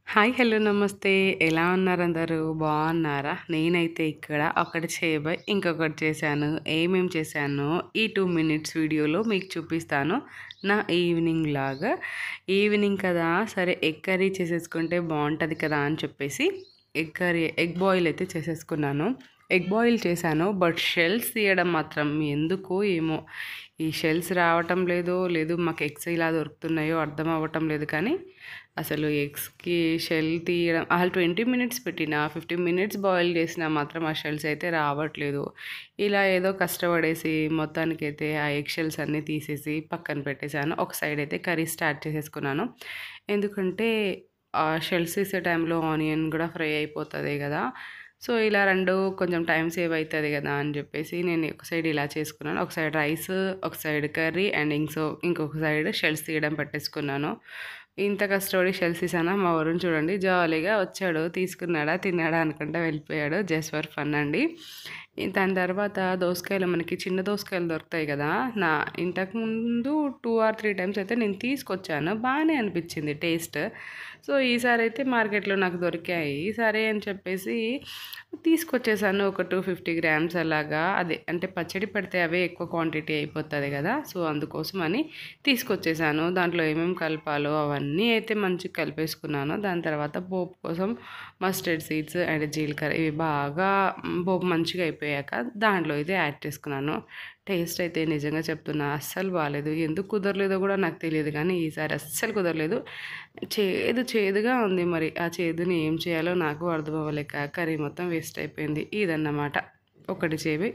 Hi! Hello! నమస్తే. ఎలా ఉన్నారు అందరూ? బాగున్నారా? నేనైతే ఇక్కడ ఒకటి చేయబోయి ఇంకొకటి చేశాను. ఏమేం చేశానో ఈ 2 మినిట్స్ వీడియోలో మీకు చూపిస్తాను. నా ఈవినింగ్ లాగా. ఈవినింగ్ కదా! సరే ఎగ్ కర్రీ చేసేసుకుంటే బావుంటది కదా! అని చెప్పేసి ఎగ్ బాయిల్ అయితే చేసేసుకున్నాను. ఎగ్ బాయిల్ చేశాను. బట్ షెల్స్ తీయడం మాత్రం ఎందుకో ఏమో! ఈ షెల్స్ రావటం లేదు మాకు ఎగ్స్ ఇలా దొరుకుతున్నాయో అర్థం అవ్వటం లేదు కానీ అసలు ఎగ్స్‌కి షెల్ తీయడం అసలు 20 మినిట్స్ పెట్టినా, 15 మినిట్స్ బాయిల్ చేసినా మాత్రం ఆ షెల్స్ అయితే రావట్లేదు. ఇలా ఏదో కష్టపడేసి మొత్తానికైతే ఆ ఎగ్ షెల్స్ అన్నీ తీసేసి పక్కన పెట్టేశాను. ఒక సైడ్ అయితే కర్రీ స్టార్ట్ చేసేసుకున్నాను. ఎందుకంటే షెల్స్ తీసే టైంలో ఆనియన్ కూడా ఫ్రై అయిపోతది గదా! సో, ఇలా 2 కొంచెం టైం సేవ్ అయితది గదా! అని జెప్పేసి నేను ఒక సైడ్ ఇలా చేసుకున్నాను. ఒక సైడ్ రైస్, ఒక సైడ్ కర్రీ అండ్ ఇంకొక సైడ్ షెల్స్ తీయడం పెట్టేసుకున్నాను. ఇంత కష్టపడి షెల్స్ తీసానా మా వరుణ్ చూడండి జాలీగా వచ్చాడు, తీసుకున్నాడా, తిన్నాడా అనుకుంటా వెళ్ళిపోయాడు. జస్ట్ ఫర్ ఫన్ అండి. దాని తర్వాత దోసకాయలు మనకి చిన్న దోసకాయలు దొరుకుతాయి గదా! ఇంతకుముందు 2 ఆర్ 3 టైమ్స్ అయితే నేను తీసుకొచ్చాను. బానే అనిపిచ్చింది టేస్ట్. సో, ఈసారైతే మార్కెట్‌లో నాకు దొరికాయి. సరే అని చెప్పేసి తీసుకొచ్చేసాను. ఒక 250 గ్రామ్స్ అలాగా. అదే అంటే పచ్చడి పెడితే అవే ఎక్కువ క్వాంటిటీ అయిపోతది గదా! సో, అందుకోసమని తీసుకొచ్చేసాను. దాంట్లో ఏమేమి కలపాలో అవన్నీ అయితే మంచిగా కలిపేసుకున్నాను. దాని తర్వాత పోపు కోసం మస్టర్డ్ సీడ్స్ అండ్ జీలకర్ర ఇవి బాగా పోపు మంచిగా అయిపోయాక దాంట్లో అయితే యాడ్ చేసుకున్నాను. టేస్ట్ అయితే నిజంగా చెప్తున్నా అస్సలు బాలేదు. ఎందుకు కుదరలేదో గూడా నాకు తెలీదు గానీ ఈసారి అస్సలు కుదరలేదు. చేదుగా ఉంది మరి. ఆ చేదుని ఏం చేయాలో నాకు అర్థం అవ్వలేక కర్రీ మొత్తం వేస్ట్ అయిపోయింది. ఇదన్నమాట. ఒకటి చేవి